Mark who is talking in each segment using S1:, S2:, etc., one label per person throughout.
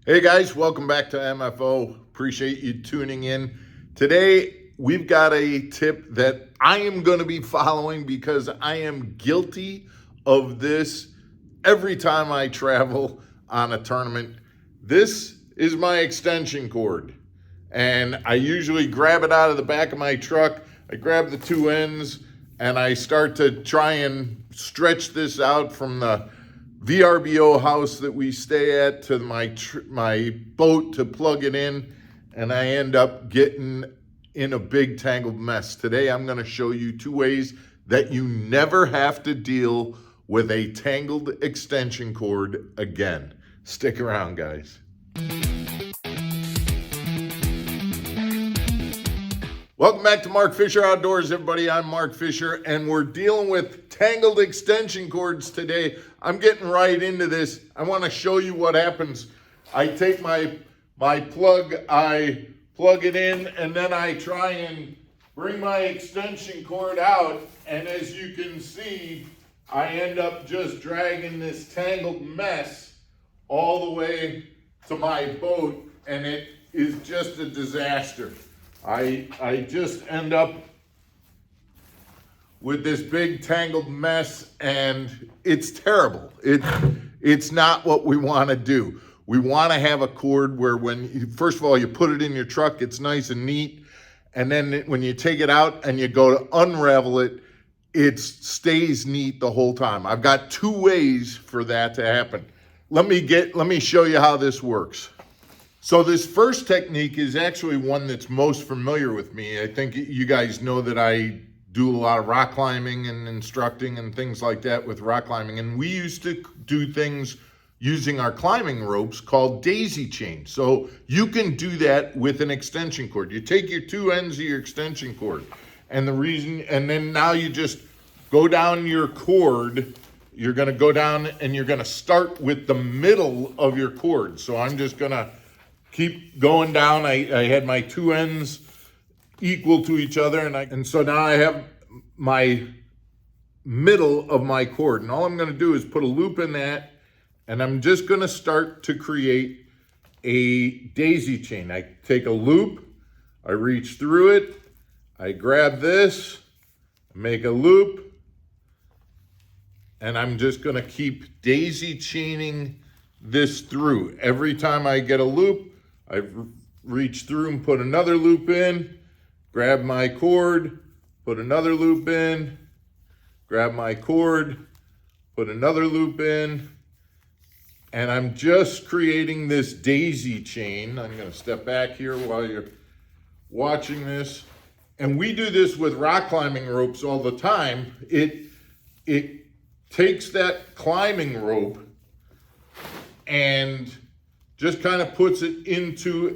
S1: Hey guys, welcome back to MFO. Appreciate you tuning in. Today, we've got a tip that I am going to be following because I am guilty of this every time I travel on a tournament. This is my extension cord, and I usually grab it out of the back of my truck. I grab the two ends and I start to try and stretch this out from the VRBO house that we stay at to my boat to plug it in, and I end up getting in a big tangled mess. Today I'm going to show you two ways that you never have to deal with a tangled extension cord again. Stick around, guys. Welcome back to Mark Fisher Outdoors, everybody. I'm Mark Fisher, and we're dealing with tangled extension cords today. I'm getting right into this. I want to show you what happens. I take my plug, I plug it in, and then I try and bring my extension cord out, and as you can see, I end up just dragging this tangled mess all the way to my boat, and it is just a disaster. I just end up with this big tangled mess, and it's terrible. It's not what we want to do. We want to have a cord where first of all, you put it in your truck, it's nice and neat, and then when you take it out and you go to unravel it, it stays neat the whole time. I've got two ways for that to happen. Let me show you how this works. So this first technique is actually one that's most familiar with me. I think you guys know that I do a lot of rock climbing and instructing and things like that with rock climbing. And we used to do things using our climbing ropes called daisy chains. So you can do that with an extension cord. You take your two ends of your extension cord, and then now you just go down your cord. You're gonna go down and you're gonna start with the middle of your cord. So I'm just gonna keep going down. I had my two ends equal to each other, and so now I have my middle of my cord, and all I'm going to do is put a loop in that, and I'm just going to start to create a daisy chain. I take a loop, I reach through it, I grab this, make a loop, and I'm just going to keep daisy chaining this through. Every time I get a loop, I reach through and put another loop in, grab my cord, put another loop in, grab my cord, put another loop in, and I'm just creating this daisy chain. I'm going to step back here while you're watching this. And we do this with rock climbing ropes all the time. It takes that climbing rope and just kind of puts it into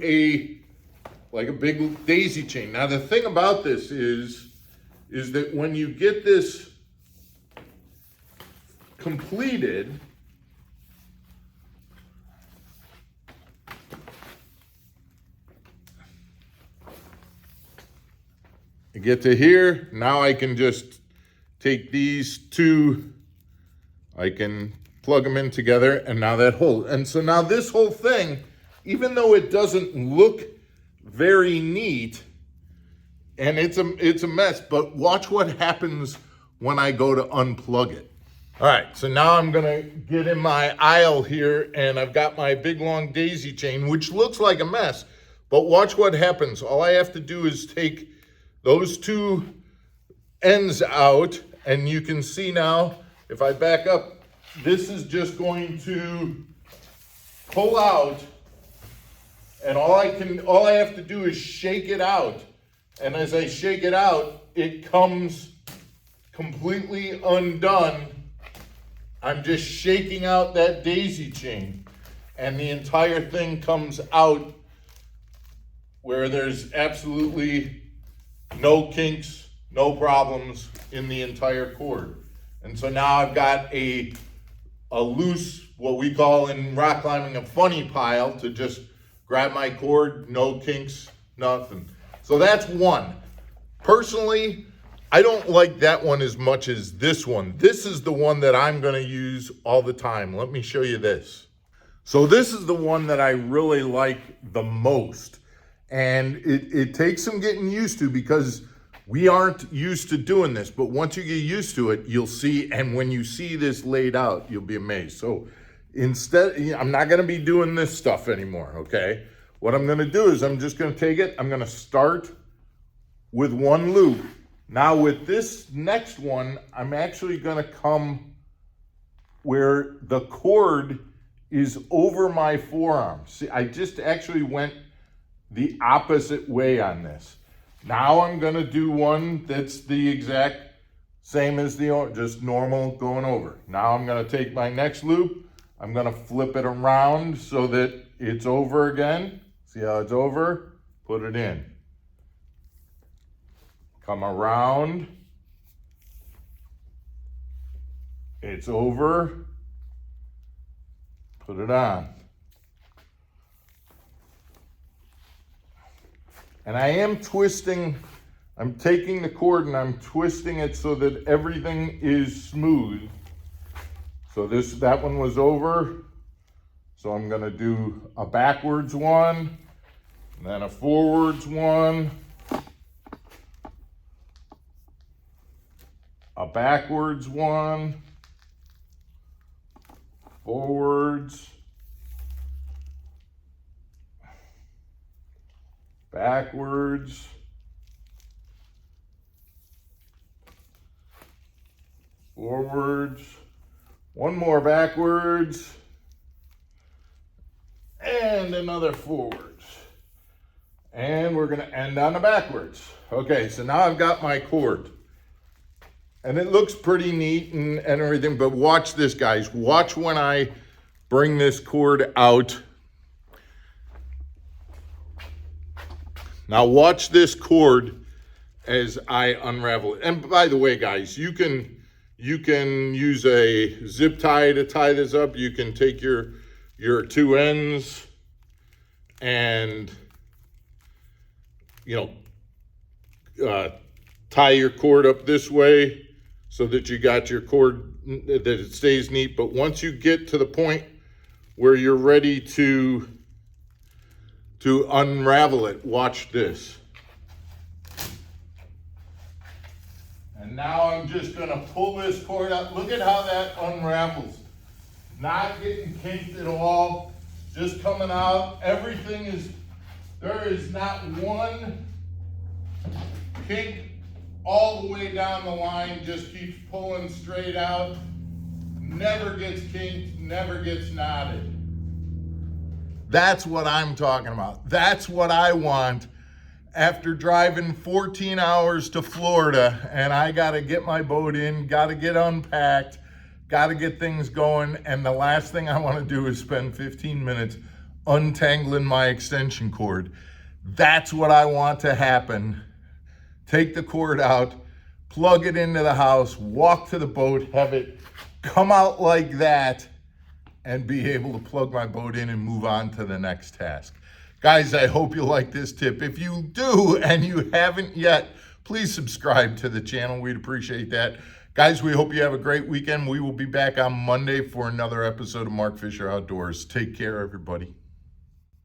S1: like a big daisy chain. Now the thing about this is that when you get this completed, I get to here, now I can just take these two, I can plug them in together, and now that holds. And so now this whole thing, even though it doesn't look very neat, and it's a mess, but watch what happens when I go to unplug it. All right, so now I'm gonna get in my aisle here, and I've got my big long daisy chain, which looks like a mess, but watch what happens. All I have to do is take those two ends out, and you can see now, if I back up, this is just going to pull out, and all I have to do is shake it out. And as I shake it out, it comes completely undone. I'm just shaking out that daisy chain, and the entire thing comes out where there's absolutely no kinks, no problems in the entire cord. And so now I've got a loose, what we call in rock climbing, a funny pile to just grab my cord, no kinks, nothing. So that's one. Personally, I don't like that one as much as this one. This is the one that I'm gonna use all the time. Let me show you this. So this is the one that I really like the most. And it takes some getting used to because we aren't used to doing this. But once you get used to it, you'll see. And when you see this laid out, you'll be amazed. So instead, I'm not going to be doing this stuff anymore, okay? What I'm going to do is I'm just going to take it. I'm going to start with one loop. Now with this next one, I'm actually going to come where the cord is over my forearm. See, I just actually went the opposite way on this. Now I'm going to do one that's the exact same as just normal going over. Now I'm going to take my next loop. I'm going to flip it around so that it's over again. See how it's over? Put it in. Come around. It's over. Put it on. And I am twisting, I'm taking the cord and I'm twisting it so that everything is smooth. So that one was over. So I'm gonna do a backwards one, and then a forwards one, a backwards one, forwards, backwards, forwards, one more backwards, and another forwards. And we're gonna end on the backwards. Okay, so now I've got my cord. And it looks pretty neat and everything, but watch this, guys. Watch when I bring this cord out. Now watch this cord as I unravel it. And by the way, guys, you can use a zip tie to tie this up. You can take your two ends and, tie your cord up this way so that you got your cord, that it stays neat. But once you get to the point where you're ready to unravel it, watch this. And now I'm just gonna pull this cord out. Look at how that unravels. Not getting kinked at all, just coming out. Everything there is not one kink all the way down the line, just keeps pulling straight out. Never gets kinked, never gets knotted. That's what I'm talking about. That's what I want after driving 14 hours to Florida, and I gotta get my boat in, gotta get unpacked, gotta get things going, and the last thing I wanna do is spend 15 minutes untangling my extension cord. That's what I want to happen. Take the cord out, plug it into the house, walk to the boat, have it come out like that, and be able to plug my boat in and move on to the next task. Guys, I hope you like this tip. If you do and you haven't yet, please subscribe to the channel. We'd appreciate that. Guys, we hope you have a great weekend. We will be back on Monday for another episode of Mark Fisher Outdoors. Take care, everybody.